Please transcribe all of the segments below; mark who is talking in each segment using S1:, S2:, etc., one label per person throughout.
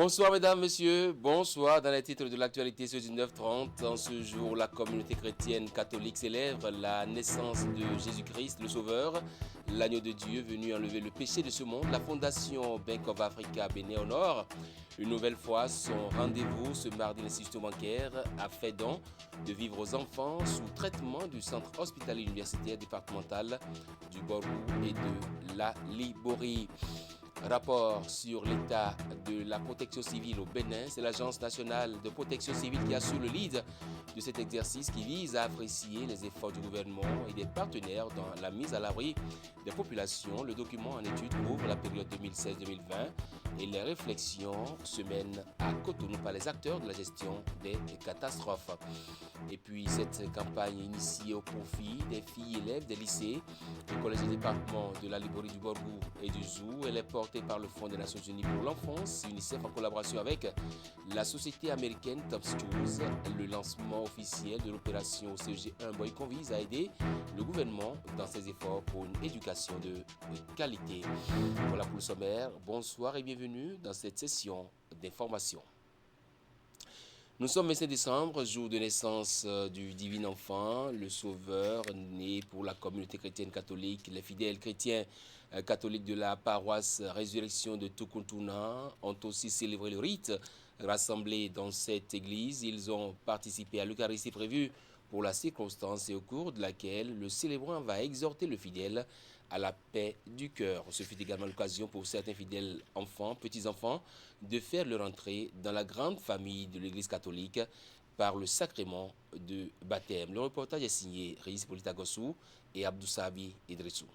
S1: Bonsoir mesdames, messieurs, bonsoir. Dans les titres de l'actualité ce 19h30, en ce jour, la communauté chrétienne catholique célèbre la naissance de Jésus-Christ, le Sauveur, l'agneau de Dieu venu enlever le péché de ce monde. La fondation Bank of Africa Bénin honore une nouvelle fois son rendez-vous ce mardi. L'institution bancaire a fait don de vivre aux enfants sous traitement du centre hospitalier universitaire départemental du Borgou et de la Liborie. Rapport sur l'état de la protection civile au Bénin, c'est l'Agence nationale de protection civile qui assure le lead de cet exercice qui vise à apprécier les efforts du gouvernement et des partenaires dans la mise à l'abri des populations. Le document en étude couvre la période 2016-2020 et les réflexions se mènent à Cotonou par les acteurs de la gestion des catastrophes. Et puis cette campagne initiée au profit des filles élèves des lycées, du collège et département de la Liborie, du Borgou et du Zou, elle est portée par le Fonds des Nations Unies pour l'enfance, UNICEF, en collaboration avec la société américaine Top Schools. Le lancement officiel de l'opération CG1 Boycon vise à aider le gouvernement dans ses efforts pour une éducation de qualité. Voilà pour le sommaire. Bonsoir et bienvenue dans cette session d'information. Nous sommes le 5 décembre, jour de naissance du divin enfant, le Sauveur, né pour la communauté chrétienne catholique. Les fidèles chrétiens catholiques de la paroisse Résurrection de Tukuntuna ont aussi célébré le rite. Rassemblés dans cette église, ils ont participé à l'Eucharistie prévue pour la circonstance et au cours de laquelle le célébrant va exhorter le fidèle à la paix du cœur. Ce fut également l'occasion pour certains fidèles enfants, petits-enfants, de faire leur entrée dans la grande famille de l'Église catholique par le sacrement de baptême. Le reportage est signé Régis Polita Gossou et Abdou Sabi Idrissou.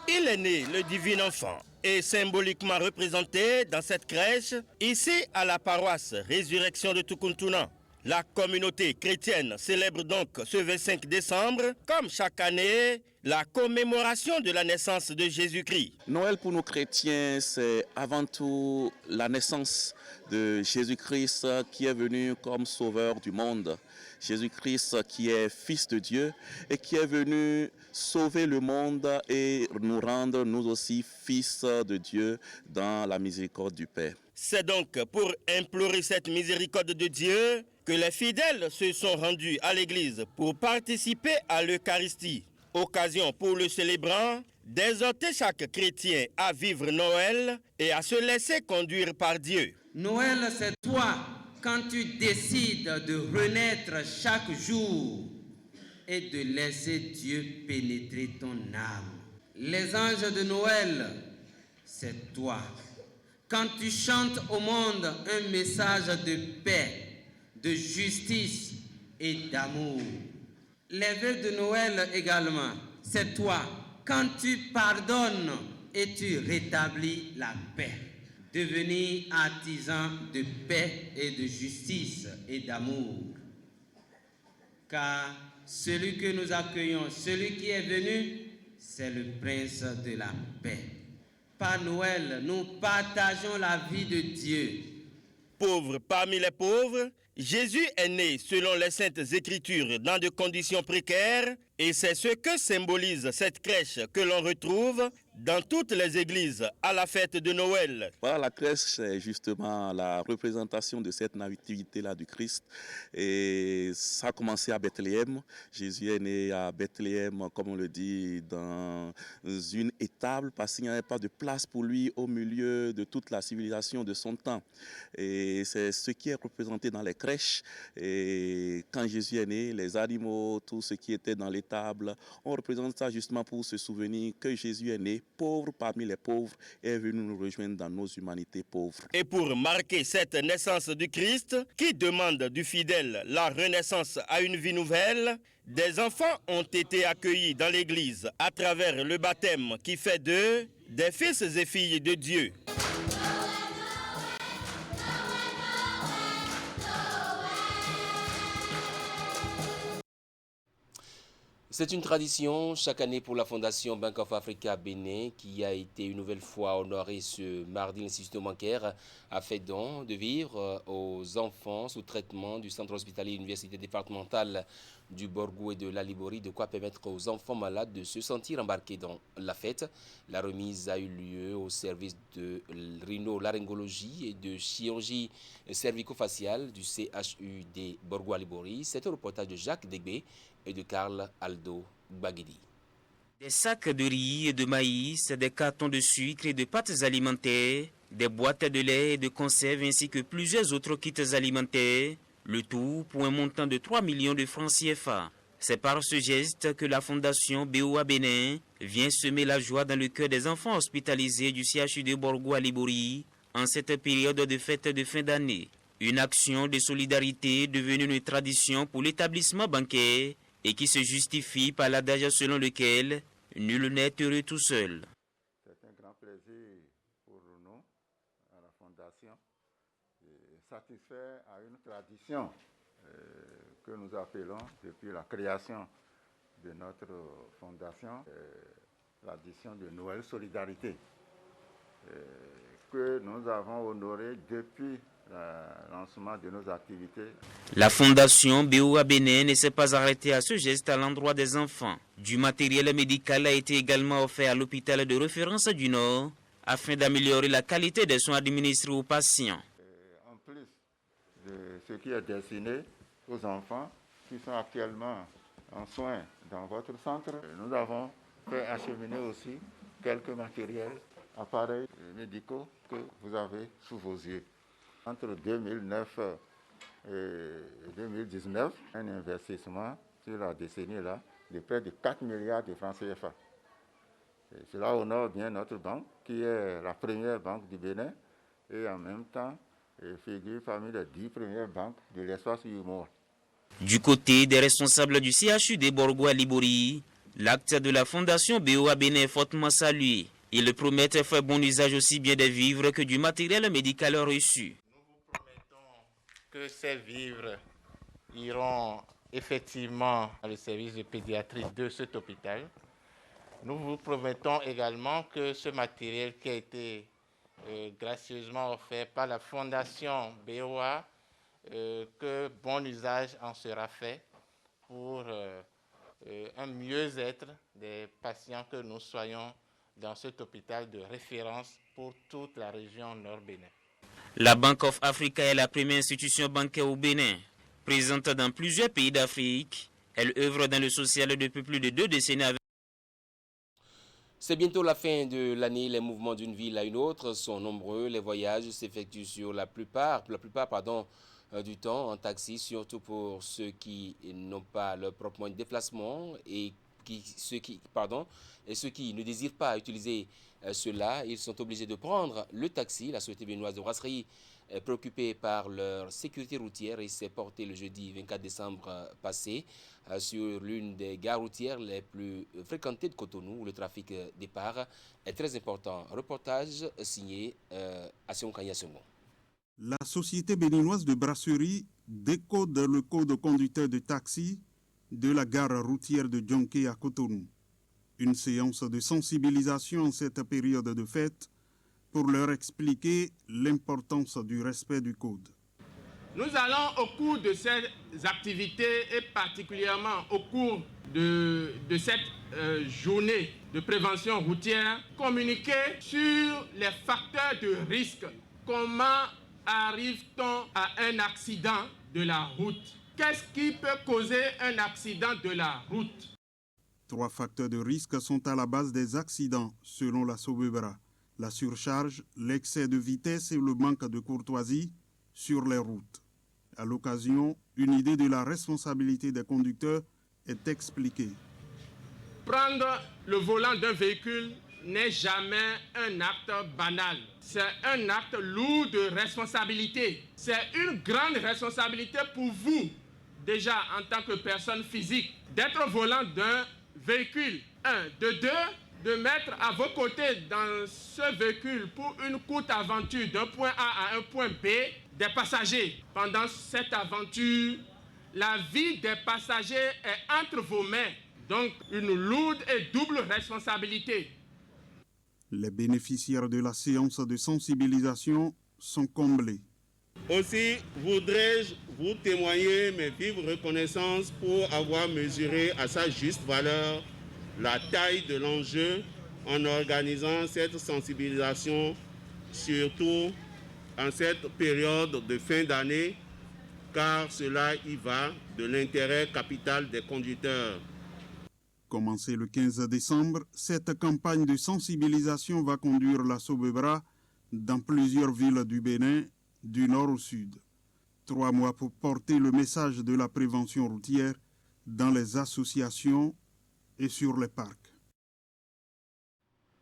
S2: Il est né, le divin enfant, et symboliquement représenté dans cette crèche, ici à la paroisse Résurrection de Tukuntuna. La communauté chrétienne célèbre donc ce 25 décembre, comme chaque année, la commémoration de la naissance de Jésus-Christ.
S3: Noël pour nous chrétiens, c'est avant tout la naissance de Jésus-Christ qui est venu comme sauveur du monde. Jésus-Christ qui est fils de Dieu et qui est venu sauver le monde et nous rendre nous aussi fils de Dieu dans la miséricorde du Père.
S2: C'est donc pour implorer cette miséricorde de Dieu que les fidèles se sont rendus à l'église pour participer à l'Eucharistie. Occasion pour le célébrant d'exhorter chaque chrétien à vivre Noël et à se laisser conduire par Dieu.
S4: Noël, c'est toi quand tu décides de renaître chaque jour et de laisser Dieu pénétrer ton âme. Les anges de Noël, c'est toi. Quand tu chantes au monde un message de paix, de justice et d'amour. Les vœux de Noël également, c'est toi. Quand tu pardonnes et tu rétablis la paix. Devenir artisan de paix et de justice et d'amour. Car celui que nous accueillons, celui qui est venu, c'est le prince de la paix. Par Noël, nous partageons la vie de Dieu.
S2: Pauvre parmi les pauvres, Jésus est né selon les saintes écritures dans des conditions précaires et c'est ce que symbolise cette crèche que l'on retrouve dans toutes les églises à la fête de Noël.
S3: Voilà, la crèche, c'est justement la représentation de cette nativité-là du Christ. Et ça a commencé à Bethléem. Jésus est né à Bethléem, comme on le dit, dans une étable parce qu'il n'y avait pas de place pour lui au milieu de toute la civilisation de son temps. Et c'est ce qui est représenté dans les crèches. Et quand Jésus est né, les animaux, tout ce qui était dans l'étable, on représente ça justement pour se souvenir que Jésus est né pauvre parmi les pauvres et est venu nous rejoindre dans nos humanités pauvres.
S2: Et pour marquer cette naissance du Christ, qui demande du fidèle la renaissance à une vie nouvelle, des enfants ont été accueillis dans l'église à travers le baptême qui fait d'eux des fils et filles de Dieu.
S1: C'est une tradition chaque année pour la Fondation Bank of Africa Bénin qui a été une nouvelle fois honorée ce mardi. L'institution bancaire a fait don de vivre aux enfants sous traitement du centre hospitalier université départementale du Borgou et de la Libori, de quoi permettre aux enfants malades de se sentir embarqués dans la fête. La remise a eu lieu au service de rhino-laryngologie et de chirurgie cervico-faciale du CHUD Borgou-Libori. C'est un reportage de Jacques Degbé et de Karl Aldo Baguedi.
S5: Des sacs de riz et de maïs, des cartons de sucre et de pâtes alimentaires, des boîtes de lait et de conserve ainsi que plusieurs autres kits alimentaires, le tout pour un montant de 3 millions de francs CFA. C'est par ce geste que la Fondation BOA Bénin vient semer la joie dans le cœur des enfants hospitalisés du CHUD Borgou à Libori en cette période de fête de fin d'année. Une action de solidarité devenue une tradition pour l'établissement bancaire et qui se justifie par l'adage selon lequel nul n'est heureux tout seul.
S6: C'est un grand plaisir pour nous, à la Fondation, de satisfaire à une tradition que nous appelons depuis la création de notre Fondation, l'addition de Noël Solidarité, que nous avons honoré depuis le lancement de nos activités.
S5: La Fondation BOA Bénin ne s'est pas arrêtée à ce geste à l'endroit des enfants. Du matériel médical a été également offert à l'hôpital de référence du Nord afin d'améliorer la qualité des soins administrés aux patients.
S6: En plus de ce qui est destiné aux enfants qui sont actuellement en soins dans votre centre, nous avons fait acheminer aussi quelques matériels, appareils médicaux que vous avez sous vos yeux. Entre 2009 et 2019, un investissement sur la décennie-là de près de 4 milliards de francs CFA. Et cela honore bien notre banque, qui est la première banque du Bénin, et en même temps figure parmi les 10 premières banques de l'espace humour.
S5: Du côté des responsables du CHUD Borgou à Libori, l'acte de la Fondation BOA Bénin est fortement salué. Ils promettent faire bon usage aussi bien des vivres que du matériel médical reçu.
S7: Que ces vivres iront effectivement dans le service de pédiatrie de cet hôpital. Nous vous promettons également que ce matériel qui a été gracieusement offert par la Fondation BOA, que bon usage en sera fait pour un mieux-être des patients, que nous soyons dans cet hôpital de référence pour toute la région Nord-Bénin.
S5: La Bank of Africa est la première institution bancaire au Bénin. Présente dans plusieurs pays d'Afrique, elle œuvre dans le social depuis plus de 2 décennies.
S1: C'est bientôt la fin de l'année. Les mouvements d'une ville à une autre sont nombreux. Les voyages s'effectuent sur la plupart du temps en taxi, surtout pour ceux qui n'ont pas leur propre moyen de déplacement et ceux qui ne désirent pas utiliser cela, ils sont obligés de prendre le taxi. La Société béninoise de brasserie est préoccupée par leur sécurité routière et s'est portée le jeudi 24 décembre passé sur l'une des gares routières les plus fréquentées de Cotonou, où le trafic départ est très important. Reportage signé Assion Kanyasongo.
S8: La Société béninoise de brasserie décode le code conducteur de taxi de la gare routière de Djonké à Cotonou. Une séance de sensibilisation en cette période de fête pour leur expliquer l'importance du respect du code.
S9: Nous allons au cours de ces activités et particulièrement au cours de cette journée de prévention routière communiquer sur les facteurs de risque. Comment arrive-t-on à un accident de la route? Qu'est-ce qui peut causer un accident de la route?
S8: 3 facteurs de risque sont à la base des accidents, selon la Sobebra. La surcharge, l'excès de vitesse et le manque de courtoisie sur les routes. À l'occasion, une idée de la responsabilité des conducteurs est expliquée.
S9: Prendre le volant d'un véhicule n'est jamais un acte banal. C'est un acte lourd de responsabilité. C'est une grande responsabilité pour vous, déjà en tant que personne physique, d'être au volant d'un véhicule. 1. De 2, de mettre à vos côtés dans ce véhicule pour une courte aventure d'un point A à un point B des passagers. Pendant cette aventure, la vie des passagers est entre vos mains. Donc une lourde et double responsabilité.
S8: Les bénéficiaires de la séance de sensibilisation sont comblés.
S10: Aussi, voudrais-je vous témoigner mes vives reconnaissances pour avoir mesuré à sa juste valeur la taille de l'enjeu en organisant cette sensibilisation, surtout en cette période de fin d'année, car cela y va de l'intérêt capital des conducteurs.
S8: Commencée le 15 décembre, cette campagne de sensibilisation va conduire la Sobebra dans plusieurs villes du Bénin, du nord au sud. 3 mois pour porter le message de la prévention routière dans les associations et sur les parcs.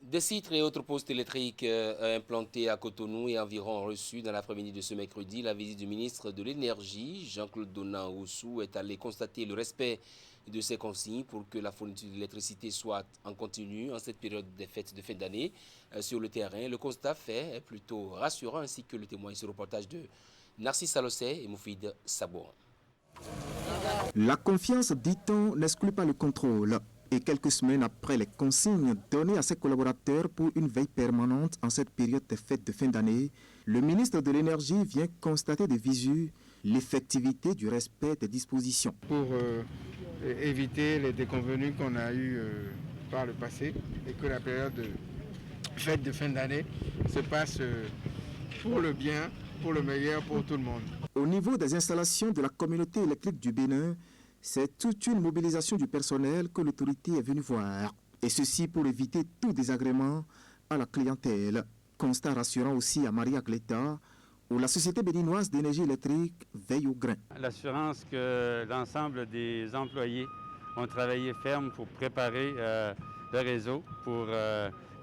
S1: Des citres et autres postes électriques implantés à Cotonou et environ reçus dans l'après-midi de ce mercredi. La visite du ministre de l'Énergie, Jean-Claude Donat-Oussou, est allé constater le respect de ces consignes pour que la fourniture d'électricité soit en continu en cette période des fêtes de fin d'année. Sur le terrain, le constat fait est plutôt rassurant, ainsi que le témoigne sur le reportage de Narcisse Salosset et Moufid Sabouan.
S11: La confiance, dit-on, n'exclut pas le contrôle. Et quelques semaines après les consignes données à ses collaborateurs pour une veille permanente en cette période des fêtes de fin d'année, le ministre de l'Énergie vient constater de visu l'effectivité du respect des dispositions.
S12: Pour éviter les déconvenus qu'on a eus par le passé et que la période de fête de fin d'année se passe pour le bien, pour le meilleur, pour tout le monde.
S11: Au niveau des installations de la communauté électrique du Bénin, c'est toute une mobilisation du personnel que l'autorité est venue voir. Et ceci pour éviter tout désagrément à la clientèle. Constat rassurant aussi à Maria Gleta, où la Société béninoise d'énergie électrique veille au grain.
S13: L'assurance que l'ensemble des employés ont travaillé ferme pour préparer le réseau, pour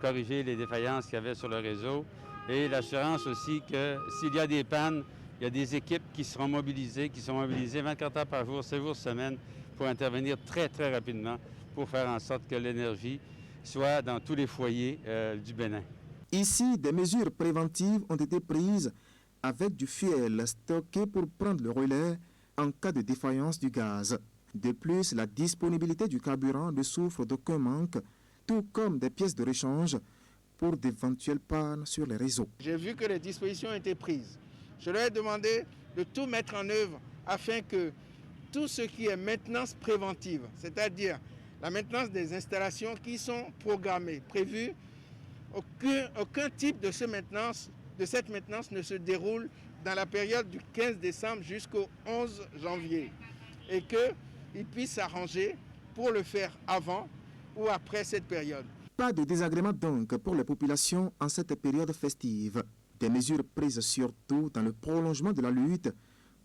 S13: corriger les défaillances qu'il y avait sur le réseau. Et l'assurance aussi que s'il y a des pannes, il y a des équipes qui seront mobilisées 24 heures par jour, 7 jours semaine, pour intervenir très, très rapidement pour faire en sorte que l'énergie soit dans tous les foyers du Bénin.
S11: Ici, des mesures préventives ont été prises avec du fuel stocké pour prendre le relais en cas de défaillance du gaz. De plus, la disponibilité du carburant ne souffre d'aucun manque, tout comme des pièces de rechange pour d'éventuelles pannes sur les réseaux.
S12: J'ai vu que les dispositions ont été prises. Je leur ai demandé de tout mettre en œuvre afin que tout ce qui est maintenance préventive, c'est-à-dire la maintenance des installations qui sont programmées, prévues, aucun type de cette maintenance ne se déroule dans la période du 15 décembre jusqu'au 11 janvier et qu'ils puissent s'arranger pour le faire avant ou après cette période.
S11: Pas de désagrément donc pour les populations en cette période festive. Des mesures prises surtout dans le prolongement de la lutte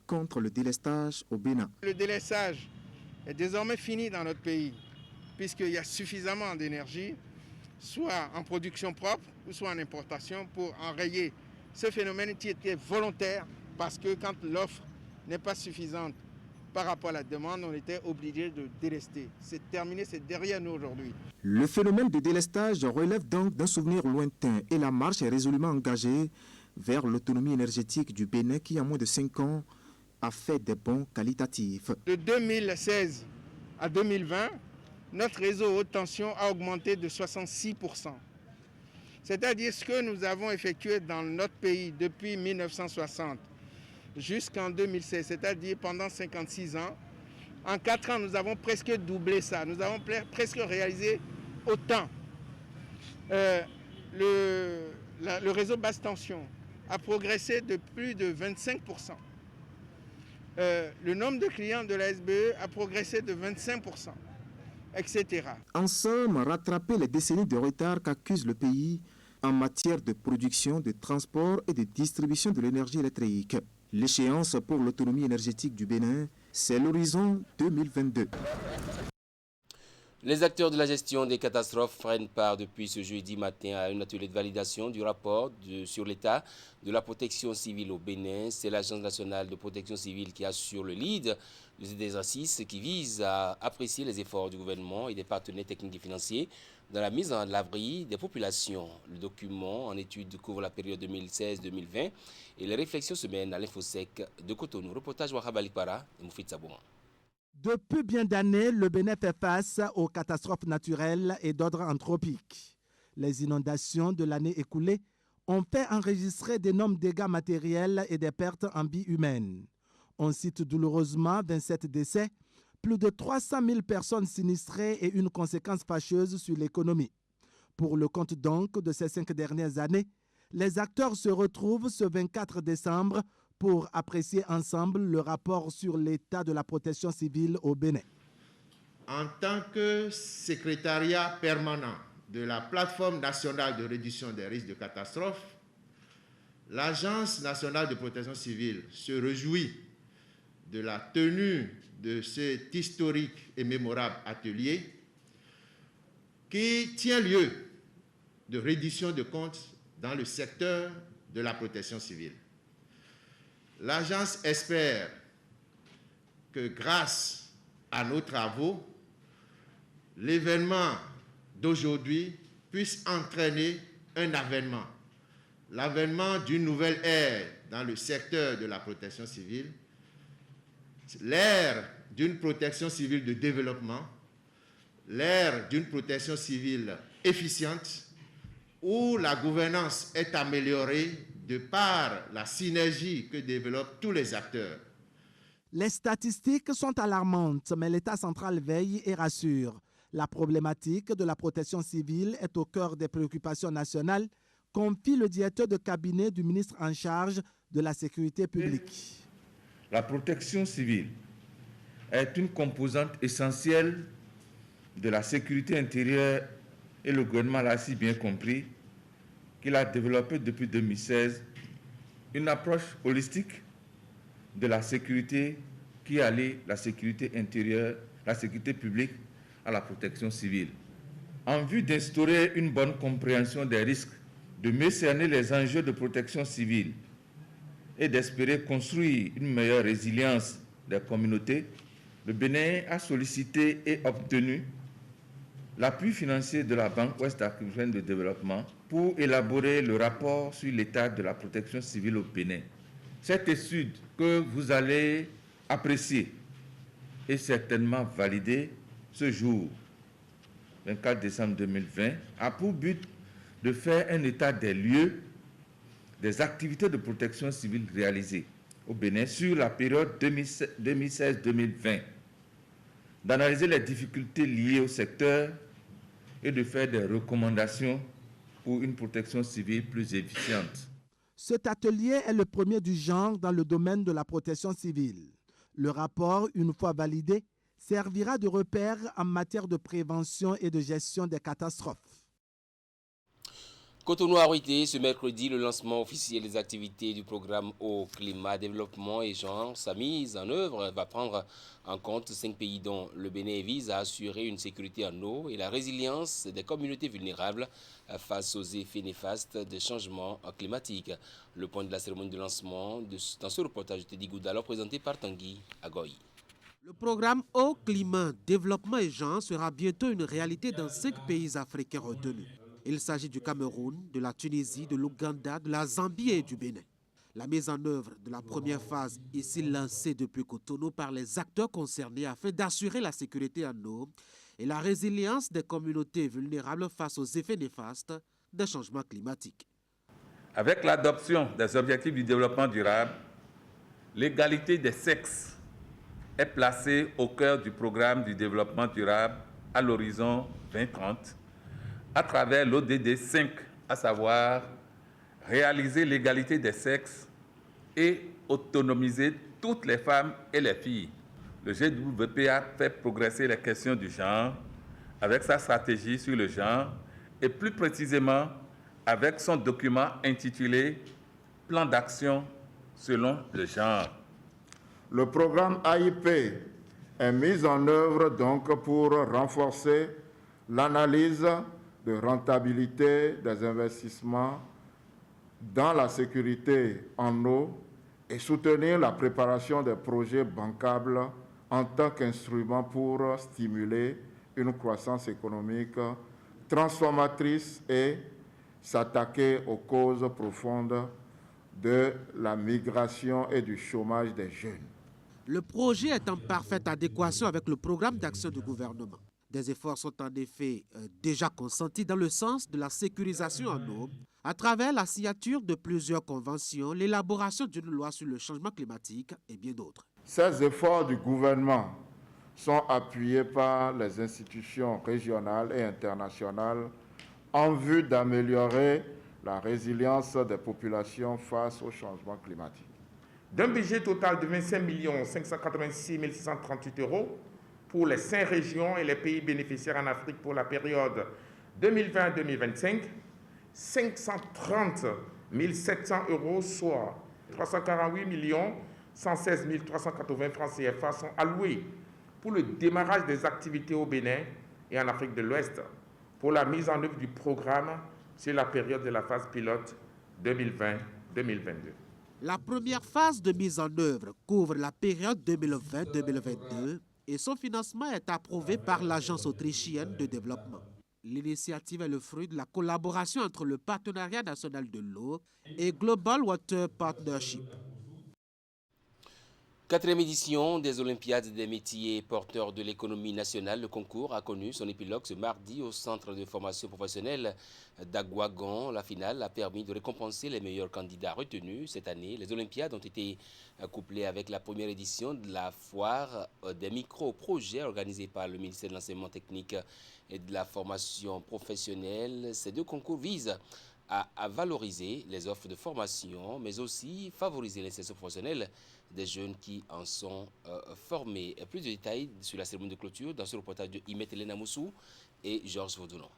S11: contre le délestage au Bénin.
S12: Le délestage est désormais fini dans notre pays, puisqu'il y a suffisamment d'énergie, soit en production propre ou soit en importation, pour enrayer ce phénomène qui était volontaire, parce que quand l'offre n'est pas suffisante par rapport à la demande, on était obligé de délester. C'est terminé, c'est derrière nous aujourd'hui.
S11: Le phénomène de délestage relève donc d'un souvenir lointain et la marche est résolument engagée vers l'autonomie énergétique du Bénin qui, en moins de 5 ans, a fait des bons qualitatifs.
S12: De 2016 à 2020, notre réseau haute tension a augmenté de 66%. C'est-à-dire ce que nous avons effectué dans notre pays depuis 1960 jusqu'en 2016, c'est-à-dire pendant 56 ans. En 4 ans, nous avons presque doublé ça. Nous avons presque réalisé autant. Le réseau basse tension a progressé de plus de 25%. Le nombre de clients de la SBE a progressé de 25%, etc.
S11: En somme, rattraper les décennies de retard qu'accuse le pays en matière de production, de transport et de distribution de l'énergie électrique. L'échéance pour l'autonomie énergétique du Bénin, c'est l'horizon 2022.
S1: Les acteurs de la gestion des catastrophes prennent part depuis ce jeudi matin à un atelier de validation du rapport sur l'état de la protection civile au Bénin. C'est l'Agence nationale de protection civile qui assure le lead de cet exercice qui vise à apprécier les efforts du gouvernement et des partenaires techniques et financiers dans la mise en l'abri des populations. Le document en étude couvre la période 2016-2020 et les réflexions se mènent à l'Infosec de Cotonou. Reportage Wahab Alikpara et Moufid Sabouan.
S14: Depuis bien d'années, le Bénin fait face aux catastrophes naturelles et d'ordre anthropique. Les inondations de l'année écoulée ont fait enregistrer d'énormes dégâts matériels et des pertes en vie humaine. On cite douloureusement 27 décès, plus de 300 000 personnes sinistrées et une conséquence fâcheuse sur l'économie. Pour le compte donc de ces 5 dernières années, les acteurs se retrouvent ce 24 décembre pour apprécier ensemble le rapport sur l'état de la protection civile au Bénin.
S15: En tant que secrétariat permanent de la plateforme nationale de réduction des risques de catastrophe, l'Agence nationale de protection civile se réjouit de la tenue de cet historique et mémorable atelier qui tient lieu de reddition de comptes dans le secteur de la protection civile. L'agence espère que grâce à nos travaux, l'événement d'aujourd'hui puisse entraîner un avènement, l'avènement d'une nouvelle ère dans le secteur de la protection civile, l'ère d'une protection civile de développement, l'ère d'une protection civile efficiente, où la gouvernance est améliorée de par la synergie que développent tous les acteurs.
S14: Les statistiques sont alarmantes, mais l'État central veille et rassure. La problématique de la protection civile est au cœur des préoccupations nationales, confie le directeur de cabinet du ministre en charge de la sécurité publique.
S16: La protection civile est une composante essentielle de la sécurité intérieure et le gouvernement l'a si bien compris qu'il a développé depuis 2016 une approche holistique de la sécurité qui allie la sécurité intérieure, la sécurité publique à la protection civile. En vue d'instaurer une bonne compréhension des risques, de mieux cerner les enjeux de protection civile et d'espérer construire une meilleure résilience des communautés, le Bénin a sollicité et obtenu l'appui financier de la Banque ouest-africaine de développement pour élaborer le rapport sur l'état de la protection civile au Bénin. Cette étude que vous allez apprécier et certainement valider ce jour, 24 décembre 2020, a pour but de faire un état des lieux des activités de protection civile réalisées au Bénin sur la période 2016-2020, d'analyser les difficultés liées au secteur et de faire des recommandations pour une protection civile plus efficiente.
S14: Cet atelier est le premier du genre dans le domaine de la protection civile. Le rapport, une fois validé, servira de repère en matière de prévention et de gestion des catastrophes.
S1: Cotonou a abrité ce mercredi le lancement officiel des activités du programme Eau, Climat, Développement et Genre. Sa mise en œuvre va prendre en compte 5 pays dont le Bénin vise à assurer une sécurité en eau et la résilience des communautés vulnérables face aux effets néfastes des changements climatiques. Le point de la cérémonie de lancement dans ce reportage de Teddy Goudalo présenté par Tanguy Agoy.
S17: Le programme Eau, Climat, Développement et Genre sera bientôt une réalité dans 5 pays africains retenus. Il s'agit du Cameroun, de la Tunisie, de l'Ouganda, de la Zambie et du Bénin. La mise en œuvre de la première phase, ici lancée depuis Cotonou par les acteurs concernés afin d'assurer la sécurité en eau et la résilience des communautés vulnérables face aux effets néfastes des changements climatiques.
S16: Avec l'adoption des objectifs du développement durable, l'égalité des sexes est placée au cœur du programme du développement durable à l'horizon 2030 à travers l'ODD 5, à savoir réaliser l'égalité des sexes et autonomiser toutes les femmes et les filles. Le GWP a fait progresser les questions du genre avec sa stratégie sur le genre et plus précisément avec son document intitulé « Plan d'action selon le genre ».
S6: Le programme AIP est mis en œuvre donc pour renforcer l'analyse de rentabilité des investissements dans la sécurité en eau et soutenir la préparation des projets bancables en tant qu'instrument pour stimuler une croissance économique transformatrice et s'attaquer aux causes profondes de la migration et du chômage des jeunes.
S17: Le projet est en parfaite adéquation avec le programme d'action du gouvernement. Des efforts sont en effet déjà consentis dans le sens de la sécurisation en eau à travers la signature de plusieurs conventions, l'élaboration d'une loi sur le changement climatique et bien d'autres.
S6: Ces efforts du gouvernement sont appuyés par les institutions régionales et internationales en vue d'améliorer la résilience des populations face au changement climatique.
S18: D'un budget total de 25 586 638 € pour les 5 régions et les pays bénéficiaires en Afrique pour la période 2020-2025, 530 700 €, soit 348 116 380 francs CFA sont alloués pour le démarrage des activités au Bénin et en Afrique de l'Ouest pour la mise en œuvre du programme sur la période de la phase pilote 2020-2022.
S17: La première phase de mise en œuvre couvre la période 2020-2022 et son financement est approuvé par l'Agence autrichienne de développement. L'initiative est le fruit de la collaboration entre le Partenariat national de l'eau et Global Water Partnership.
S1: 4e édition des Olympiades des métiers porteurs de l'économie nationale. Le concours a connu son épilogue ce mardi au centre de formation professionnelle d'Agouagan. La finale a permis de récompenser les meilleurs candidats retenus cette année. Les Olympiades ont été couplées avec la première édition de la foire des micro-projets organisée par le ministère de l'Enseignement technique et de la formation professionnelle. Ces deux concours visent à valoriser les offres de formation, mais aussi favoriser l'insertion professionnelle des jeunes qui en sont formés. Plus de détails sur la cérémonie de clôture dans ce reportage de Imet Elena Moussou et Georges Vaudounon.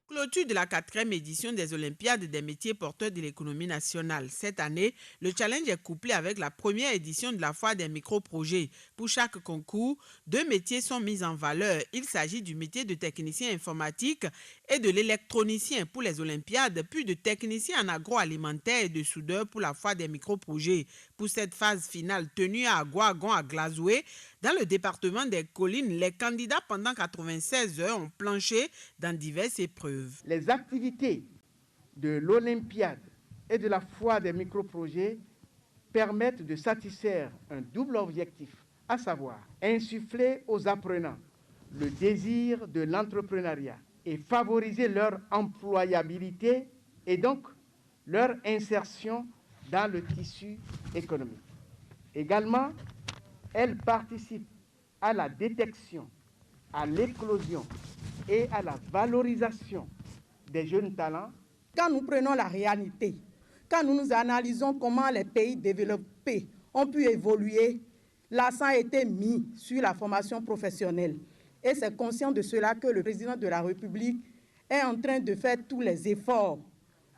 S19: Clôture de la 4e édition des Olympiades des métiers porteurs de l'économie nationale. Cette année, le challenge est couplé avec la première édition de la foire des micro-projets. Pour chaque concours, 2 métiers sont mis en valeur. Il s'agit du métier de technicien informatique et de l'électronicien pour les Olympiades, puis de technicien en agroalimentaire et de soudeur pour la foire des micro-projets. Pour cette phase finale tenue à Agouagan à Glazoué, dans le département des Collines, les candidats pendant 96 heures ont planché dans diverses épreuves.
S12: Les activités de l'Olympiade et de la foire des micro-projets permettent de satisfaire un double objectif, à savoir insuffler aux apprenants le désir de l'entrepreneuriat et favoriser leur employabilité et donc leur insertion dans le tissu économique. Également, elle participe à la détection, à l'éclosion et à la valorisation des jeunes talents.
S20: Quand nous prenons la réalité, quand nous analysons comment les pays développés ont pu évoluer, l'accent a été mis sur la formation professionnelle. Et c'est conscient de cela que le président de la République est en train de faire tous les efforts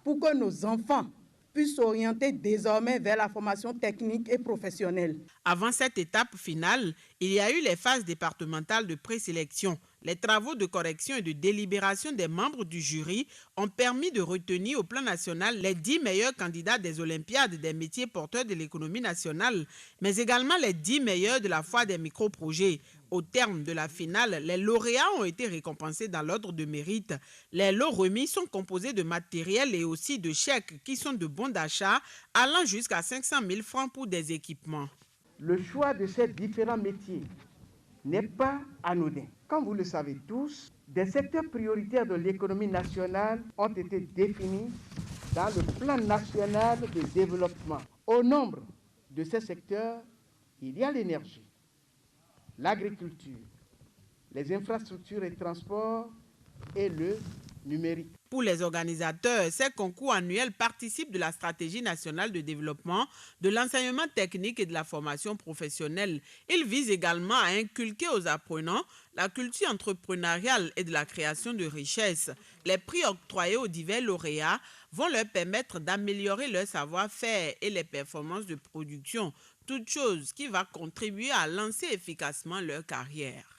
S20: pour que nos enfants puissent s'orienter désormais vers la formation technique et professionnelle.
S19: Avant cette étape finale, il y a eu les phases départementales de présélection. Les travaux de correction et de délibération des membres du jury ont permis de retenir au plan national les 10 meilleurs candidats des Olympiades des métiers porteurs de l'économie nationale, mais également les 10 meilleurs de la foire des micro-projets. Au terme de la finale, les lauréats ont été récompensés dans l'ordre de mérite. Les lots remis sont composés de matériel et aussi de chèques qui sont de bons d'achat allant jusqu'à 500 000 francs pour des équipements.
S12: Le choix de ces différents métiers n'est pas anodin. Comme vous le savez tous, des secteurs prioritaires de l'économie nationale ont été définis dans le plan national de développement. Au nombre de ces secteurs, il y a l'énergie, l'agriculture, les infrastructures et transports et le numérique.
S19: Pour les organisateurs, ces concours annuels participent de la stratégie nationale de développement, de l'enseignement technique et de la formation professionnelle. Ils visent également à inculquer aux apprenants la culture entrepreneuriale et de la création de richesses. Les prix octroyés aux divers lauréats vont leur permettre d'améliorer leur savoir-faire et les performances de production, toute chose qui va contribuer à lancer efficacement leur carrière.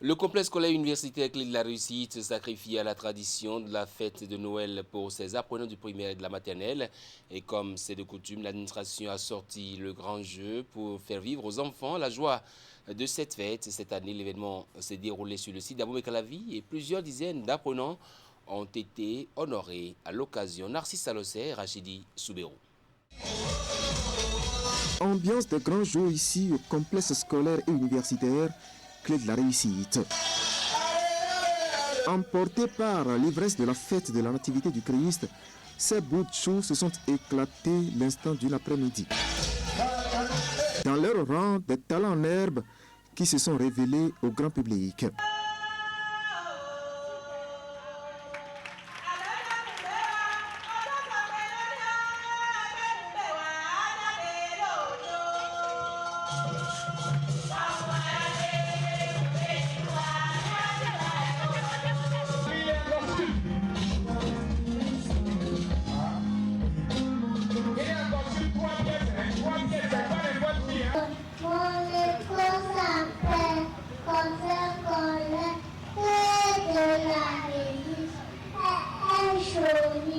S1: Le complexe scolaire universitaire Clé de la Réussite se sacrifie à la tradition de la fête de Noël pour ses apprenants du primaire et de la maternelle. Et comme c'est de coutume, l'administration a sorti le grand jeu pour faire vivre aux enfants la joie de cette fête. Cette année, l'événement s'est déroulé sur le site d'Abomey-Calavi et plusieurs dizaines d'apprenants ont été honorés à l'occasion. Narcisse Salosset, Rachidi Soubérou.
S11: Ambiance de grands jours ici au complexe scolaire et universitaire, clé de la réussite. Emportés par l'ivresse de la fête de la Nativité du Christ, ces bouts de chou se sont éclatés l'instant d'une après-midi. Dans leur rang, des talents en herbe qui se sont révélés au grand public.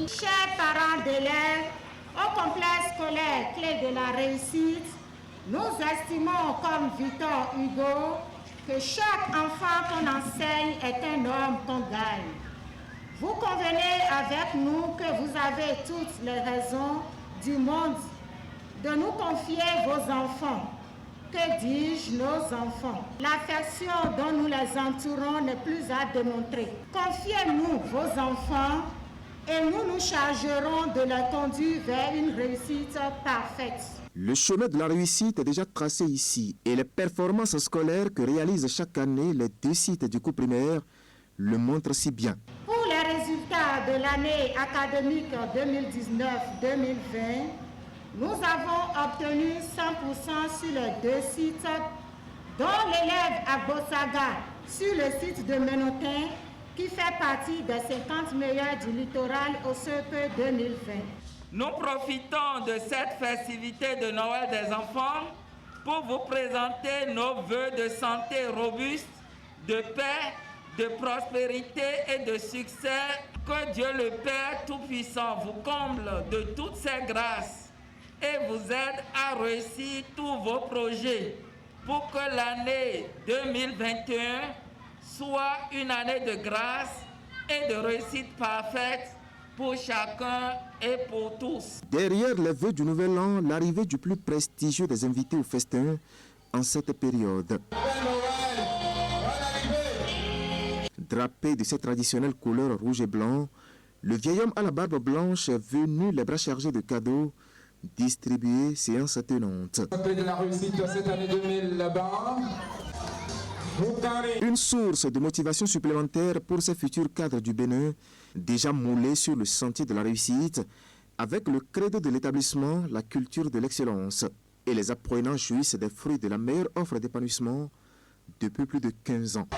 S21: Chers parents d'élèves, au complexe scolaire clé de la réussite, nous estimons comme Victor Hugo que chaque enfant qu'on enseigne est un homme qu'on gagne. Vous convenez avec nous que vous avez toutes les raisons du monde de nous confier vos enfants. Que dis-je, nos enfants? L'affection dont nous les entourons n'est plus à démontrer. Confiez-nous vos enfants et nous nous chargerons de les conduire vers une réussite parfaite.
S11: Le chemin de la réussite est déjà tracé ici et les performances scolaires que réalisent chaque année les deux sites du cours primaire le montrent si bien.
S21: Pour les résultats de l'année académique 2019-2020, nous avons obtenu 100% sur les deux sites, dont l'élève à Bossaga sur le site de Ménotin, qui fait partie des 50 meilleurs du littoral au CEP 2020.
S22: Nous profitons de cette festivité de Noël des enfants pour vous présenter nos vœux de santé robuste, de paix, de prospérité et de succès. Que Dieu le Père Tout-Puissant vous comble de toutes ses grâces et vous aide à réussir tous vos projets pour que l'année 2021 soit une année de grâce et de réussite parfaite pour chacun et pour tous.
S11: Derrière les vœux du Nouvel An, l'arrivée du plus prestigieux des invités au festin en cette période. Drapé de ses traditionnelles couleurs rouge et blanc, le vieil homme à la barbe blanche est venu les bras chargés de cadeaux distribués séance tenante.
S23: De la réussite de cette année 2000 là-bas.
S11: Une source de motivation supplémentaire pour ces futurs cadres du Bénin, déjà moulés sur le sentier de la réussite, avec le credo de l'établissement, la culture de l'excellence. Et les apprenants jouissent des fruits de la meilleure offre d'épanouissement depuis plus de 15 ans.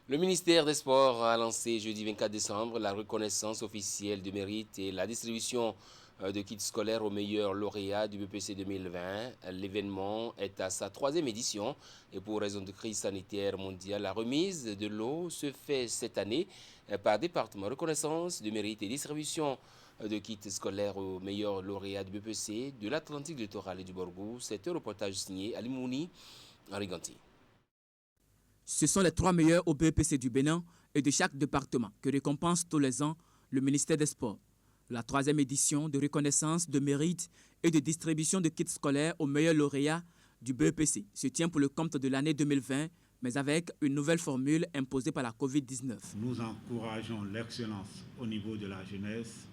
S1: Le ministère des Sports a lancé jeudi 24 décembre la reconnaissance officielle de mérite et la distribution de kits scolaires aux meilleurs lauréats du BPC 2020. L'événement est à sa 3e édition et pour raison de crise sanitaire mondiale, la remise de l'eau se fait cette année par département. Reconnaissance de mérite et distribution de kits scolaires aux meilleurs lauréats du BPC, de l'Atlantique littoral et du Borgou. C'est un reportage signé Ali Mouni, Henri Ganti.
S24: Ce sont les 3 meilleurs au BPC du Bénin et de chaque département que récompense tous les ans le ministère des Sports. La 3e édition de reconnaissance de mérite et de distribution de kits scolaires aux meilleurs lauréats du BPC se tient pour le compte de l'année 2020, mais avec une nouvelle formule imposée par la COVID-19.
S25: Nous encourageons l'excellence au niveau de la jeunesse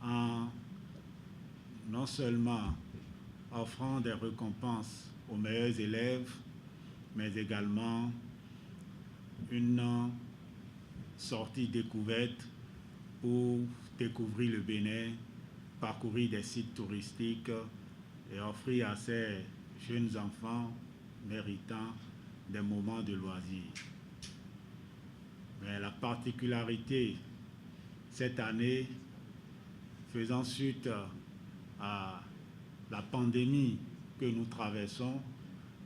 S25: en non seulement offrant des récompenses aux meilleurs élèves, mais également une sortie découverte pour découvrir le Bénin, parcourir des sites touristiques et offrir à ces jeunes enfants méritants des moments de loisirs. Mais la particularité cette année, faisant suite à la pandémie que nous traversons,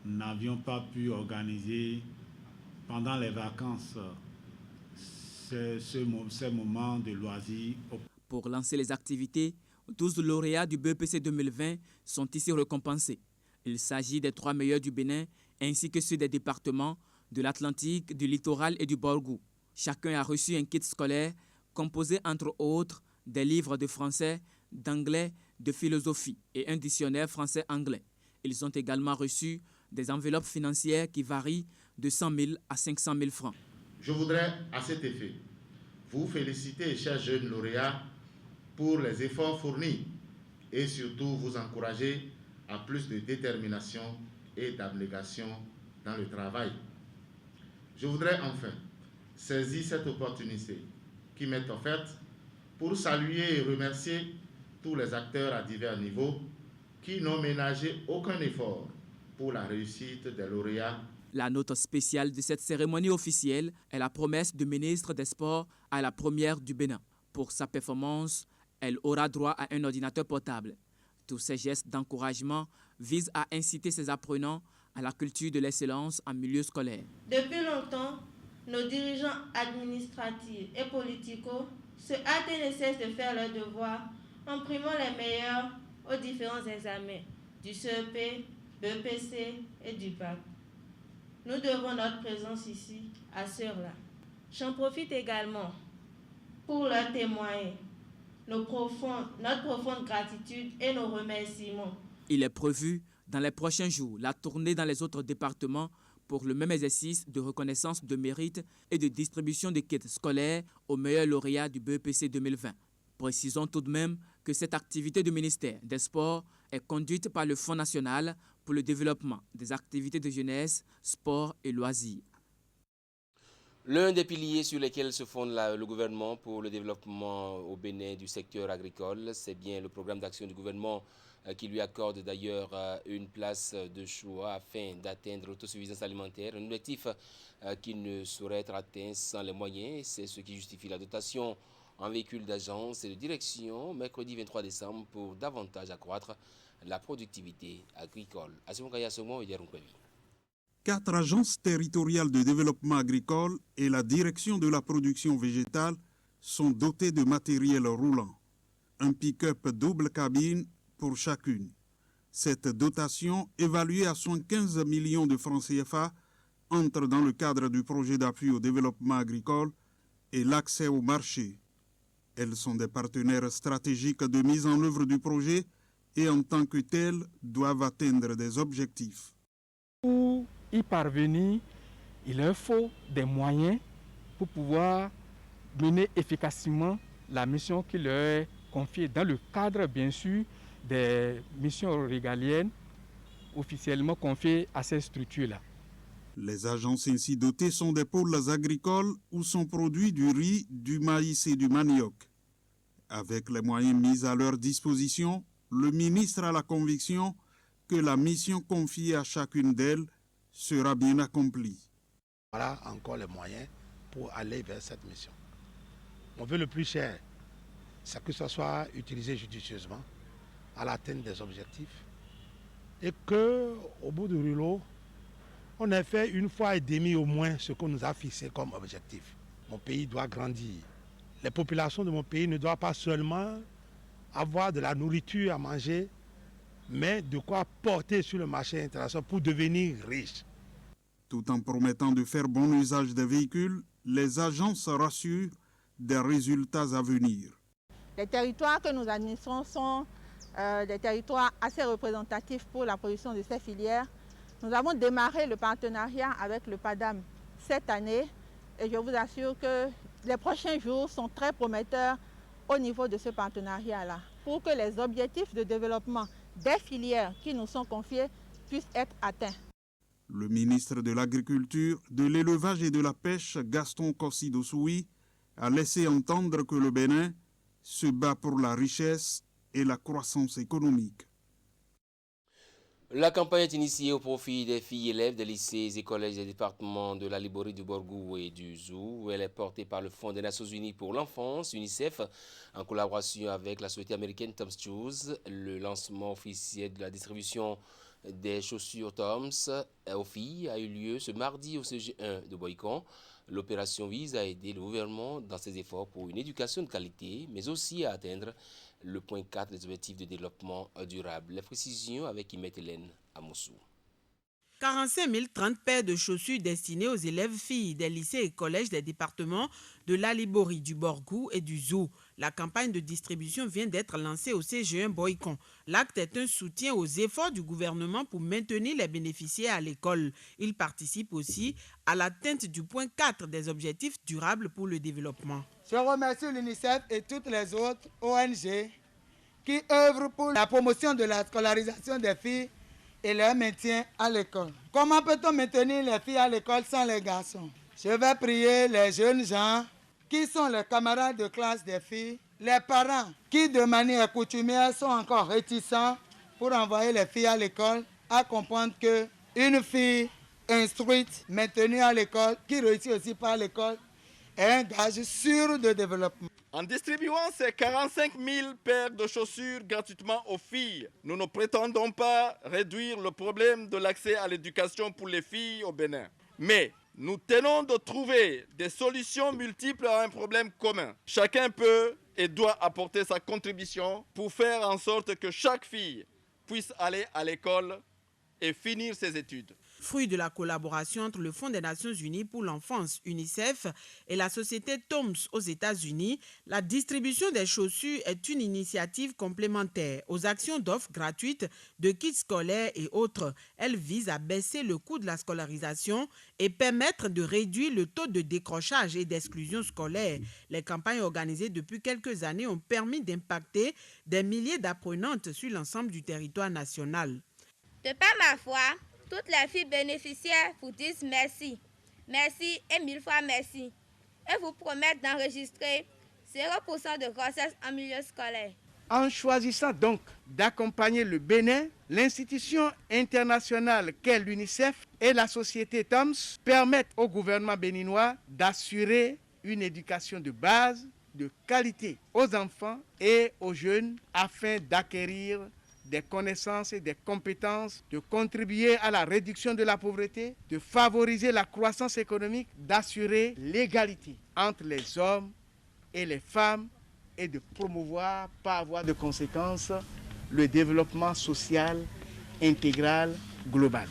S25: nous n'avions pas pu organiser pendant les vacances ces moments de loisirs.
S24: Pour lancer les activités, 12 lauréats du BPC 2020 sont ici récompensés. Il s'agit des 3 meilleurs du Bénin ainsi que ceux des départements de l'Atlantique, du littoral et du Borgou. Chacun a reçu un kit scolaire composé entre autres des livres de français, d'anglais, de philosophie et un dictionnaire français-anglais. Ils ont également reçu des enveloppes financières qui varient de 100 000 à 500 000 francs.
S15: Je voudrais à cet effet vous féliciter, chers jeunes lauréats, pour les efforts fournis et surtout vous encourager à plus de détermination et d'abnégation dans le travail. Je voudrais enfin saisir cette opportunité qui m'est offerte pour saluer et remercier tous les acteurs à divers niveaux qui n'ont ménagé aucun effort pour la réussite des lauréats.
S24: La note spéciale de cette cérémonie officielle est la promesse du ministre des Sports à la première du Bénin. Pour sa performance, elle aura droit à un ordinateur portable. Tous ces gestes d'encouragement visent à inciter ses apprenants à la culture de l'excellence en milieu scolaire.
S2: Depuis longtemps, nos dirigeants administratifs et politicaux se hâtent et ne cessent de faire leur devoir en primant les meilleurs aux différents examens du CEP, BEPC et du bac. Nous devons notre présence ici à ceux-là. J'en profite également pour leur témoigner notre profonde gratitude et nos remerciements.
S24: Il est prévu dans les prochains jours la tournée dans les autres départements pour le même exercice de reconnaissance de mérite et de distribution de kits scolaires aux meilleurs lauréats du BEPC 2020. Précisons tout de même que cette activité du ministère des Sports est conduite par le Fonds national pour le développement des activités de jeunesse, sport et loisirs.
S1: L'un des piliers sur lesquels se fonde le gouvernement pour le développement au Bénin du secteur agricole, c'est bien le programme d'action du gouvernement qui lui accorde d'ailleurs une place de choix afin d'atteindre l'autosuffisance alimentaire, un objectif qui ne saurait être atteint sans les moyens. C'est ce qui justifie la dotation en véhicules d'agence et de direction mercredi 23 décembre pour davantage accroître la productivité agricole.
S8: 4 agences territoriales de développement agricole et la direction de la production végétale sont dotées de matériel roulant. Un pick-up double cabine pour chacune. Cette dotation, évaluée à 75 millions de francs CFA, entre dans le cadre du projet d'appui au développement agricole et l'accès au marché. Elles sont des partenaires stratégiques de mise en œuvre du projet et en tant que telles doivent atteindre des objectifs.
S3: Pour y parvenir, il leur faut des moyens pour pouvoir mener efficacement la mission qui leur est confiée dans le cadre, bien sûr, des missions régaliennes officiellement confiées à ces structures-là.
S8: Les agences ainsi dotées sont des pôles agricoles où sont produits du riz, du maïs et du manioc. Avec les moyens mis à leur disposition, le ministre a la conviction que la mission confiée à chacune d'elles sera bien accomplie.
S4: Voilà encore les moyens pour aller vers cette mission. Mon vœu le plus cher, c'est que ce soit utilisé judicieusement à l'atteinte des objectifs et qu'au bout du rouleau, on ait fait une fois et demie au moins ce qu'on nous a fixé comme objectif. Mon pays doit grandir. Les populations de mon pays ne doivent pas seulement avoir de la nourriture à manger, mais de quoi porter sur le marché international pour devenir riches.
S8: Tout en promettant de faire bon usage des véhicules, les agences rassurent des résultats à venir.
S5: Les territoires que nous administrons sont des territoires assez représentatifs pour la production de ces filières. Nous avons démarré le partenariat avec le PADAM cette année et je vous assure que les prochains jours sont très prometteurs au niveau de ce partenariat-là pour que les objectifs de développement des filières qui nous sont confiées puissent être atteints.
S8: Le ministre de l'Agriculture, de l'Élevage et de la Pêche, Gaston Kossi-Dossoui, a laissé entendre que le Bénin se bat pour la richesse et la croissance économique.
S1: La campagne est initiée au profit des filles élèves des lycées et collèges des départements de la Liborie, du Borgou et du Zou. Elle est portée par le Fonds des Nations Unies pour l'enfance, UNICEF, en collaboration avec la société américaine Tom's Shoes. Le lancement officiel de la distribution des chaussures Tom's aux filles a eu lieu ce mardi au CG1 de Boycon. L'opération vise à aider le gouvernement dans ses efforts pour une éducation de qualité, mais aussi à atteindre le point 4 des objectifs de développement durable. Les précisions avec Imet Hélène à Moussou.
S19: 45 030 paires de chaussures destinées aux élèves filles des lycées et collèges des départements de l'Alibori, du Borgou et du Zou. La campagne de distribution vient d'être lancée au CGE Boycon. L'acte est un soutien aux efforts du gouvernement pour maintenir les bénéficiaires à l'école. Il participe aussi à l'atteinte du point 4 des objectifs durables pour le développement.
S7: Je remercie l'UNICEF et toutes les autres ONG qui œuvrent pour la promotion de la scolarisation des filles et leur maintien à l'école. Comment peut-on maintenir les filles à l'école sans les garçons? Je vais prier les jeunes gens qui sont les camarades de classe des filles, les parents qui de manière coutumière sont encore réticents pour envoyer les filles à l'école, à comprendre qu'une fille instruite, maintenue à l'école, qui réussit aussi par l'école, est un gage sûr de développement.
S9: En distribuant ces 45 000 paires de chaussures gratuitement aux filles, nous ne prétendons pas réduire le problème de l'accès à l'éducation pour les filles au Bénin. Mais nous tenons de trouver des solutions multiples à un problème commun. Chacun peut et doit apporter sa contribution pour faire en sorte que chaque fille puisse aller à l'école et finir ses études.
S19: Fruit de la collaboration entre le Fonds des Nations Unies pour l'enfance, UNICEF, et la société Toms aux États-Unis, la distribution des chaussures est une initiative complémentaire aux actions d'offres gratuites de kits scolaires et autres. Elle vise à baisser le coût de la scolarisation et permettre de réduire le taux de décrochage et d'exclusion scolaire. Les campagnes organisées depuis quelques années ont permis d'impacter des milliers d'apprenantes sur l'ensemble du territoire national.
S10: De par ma foi, toutes les filles bénéficiaires vous disent merci. Merci et 1000 fois merci. Et vous promettent d'enregistrer 0% de grossesse en milieu scolaire.
S12: En choisissant donc d'accompagner le Bénin, l'institution internationale qu'est l'UNICEF et la société Toms permettent au gouvernement béninois d'assurer une éducation de base, de qualité aux enfants et aux jeunes afin d'acquérir des connaissances et des compétences, de contribuer à la réduction de la pauvreté, de favoriser la croissance économique, d'assurer l'égalité entre les hommes et les femmes et de promouvoir, par voie de conséquence, le développement social intégral global.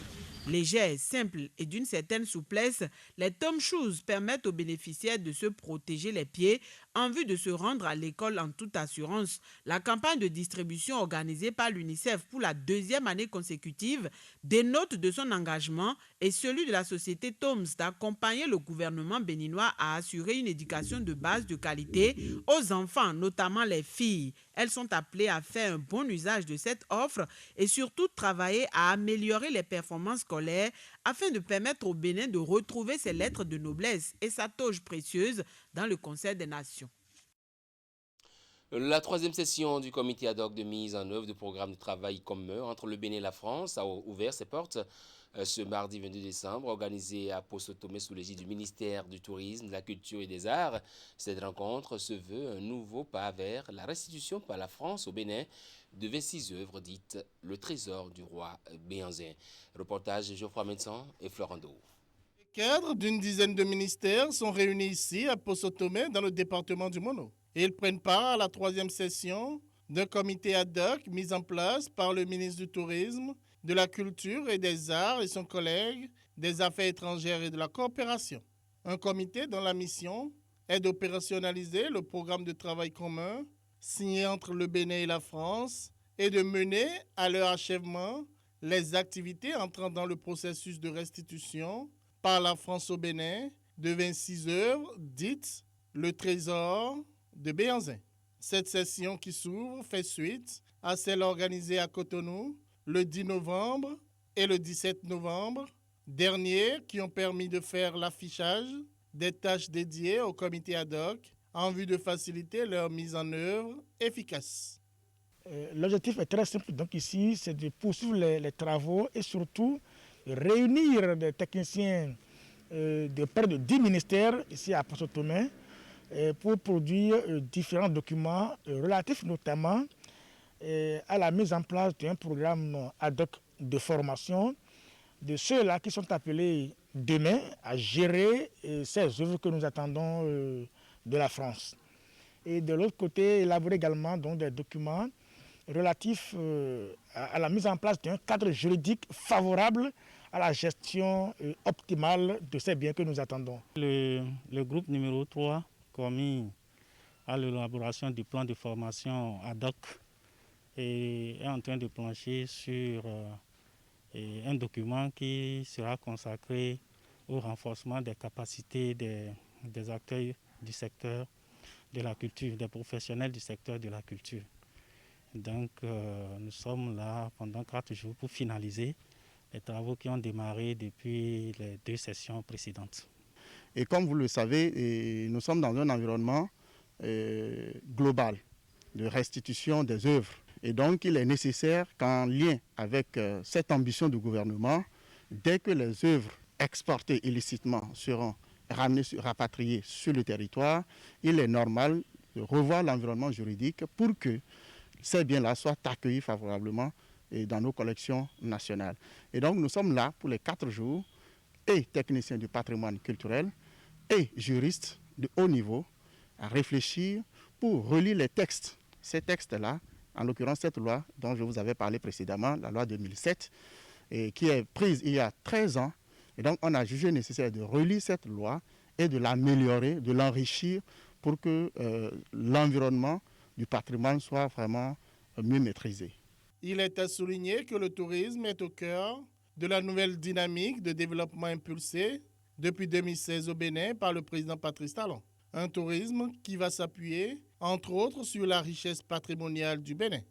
S19: Légères, simples et d'une certaine souplesse, les Tom Shoes permettent aux bénéficiaires de se protéger les pieds en vue de se rendre à l'école en toute assurance. La campagne de distribution organisée par l'UNICEF pour la 2e année consécutive dénote de son engagement et celui de la société Toms d'accompagner le gouvernement béninois à assurer une éducation de base de qualité aux enfants, notamment les filles. Elles sont appelées à faire un bon usage de cette offre et surtout travailler à améliorer les performances scolaires afin de permettre au Bénin de retrouver ses lettres de noblesse et sa toge précieuse dans le concert des nations.
S1: La 3e session du comité ad hoc de mise en œuvre du programme de travail commun entre le Bénin et la France a ouvert ses portes ce mardi 22 décembre, organisé à Poso-Tomé sous l'égide du ministère du Tourisme, de la Culture et des Arts. Cette rencontre se veut un nouveau pas vers la restitution par la France au Bénin de 26 œuvres dites le trésor du roi Béanzin. Reportage de Geoffroy Mensan et Florando.
S13: Les cadres d'une dizaine de ministères sont réunis ici à Poso-Tomé dans le département du Mono. Ils prennent part à la 3e session d'un comité ad hoc mis en place par le ministre du Tourisme, de la Culture et des Arts et son collègue des Affaires étrangères et de la coopération. Un comité dont la mission est d'opérationnaliser le programme de travail commun signé entre le Bénin et la France et de mener à leur achèvement les activités entrant dans le processus de restitution par la France au Bénin de 26 œuvres dites le trésor de Béanzin. Cette session qui s'ouvre fait suite à celle organisée à Cotonou le 10 novembre et le 17 novembre dernier qui ont permis de faire l'affichage des tâches dédiées au comité ad hoc en vue de faciliter leur mise en œuvre efficace.
S14: L'objectif est très simple, donc ici, c'est de poursuivre les travaux et surtout réunir des techniciens de près de 10 ministères ici à Poso-Tomé pour produire différents documents relatifs notamment à la mise en place d'un programme ad hoc de formation de ceux-là qui sont appelés demain à gérer ces œuvres que nous attendons de la France. Et de l'autre côté, élaborer également donc, des documents relatifs à la mise en place d'un cadre juridique favorable à la gestion optimale de ces biens que nous attendons.
S6: Le groupe numéro 3, commis à l'élaboration du plan de formation ad hoc, est en train de plancher sur un document qui sera consacré au renforcement des capacités des acteurs du secteur de la culture, des professionnels du secteur de la culture. Donc nous sommes là pendant 4 jours pour finaliser les travaux qui ont démarré depuis les 2 sessions précédentes.
S16: Et comme vous le savez, nous sommes dans un environnement global de restitution des œuvres. Et donc il est nécessaire qu'en lien avec cette ambition du gouvernement, dès que les œuvres exportées illicitement seront rapatriées sur le territoire, il est normal de revoir l'environnement juridique pour que ces biens-là soient accueillis favorablement dans nos collections nationales. Et donc nous sommes là pour les 4 jours, et techniciens du patrimoine culturel, et juristes de haut niveau, à réfléchir pour relire les textes. Ces textes-là, en l'occurrence cette loi dont je vous avais parlé précédemment, la loi 2007, qui est prise il y a 13 ans. Et donc on a jugé nécessaire de relire cette loi et de l'améliorer, de l'enrichir pour que l'environnement du patrimoine soit vraiment mieux maîtrisé.
S13: Il est à souligner que le tourisme est au cœur de la nouvelle dynamique de développement impulsée depuis 2016 au Bénin par le président Patrice Talon. Un tourisme qui va s'appuyer, entre autres, sur la richesse patrimoniale du Bénin.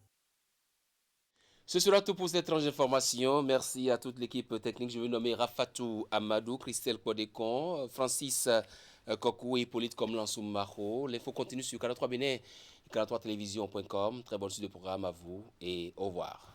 S1: Ce sera tout pour cette tranche d'information. Merci à toute l'équipe technique. Je veux nommer Rafatou Amadou, Christelle Kodekon, Francis Kokou et Hippolyte Komlan-Soumaro. L'info continue sur 43 Bénin, 43télévision.com. Très bonne suite de programme à vous et au revoir.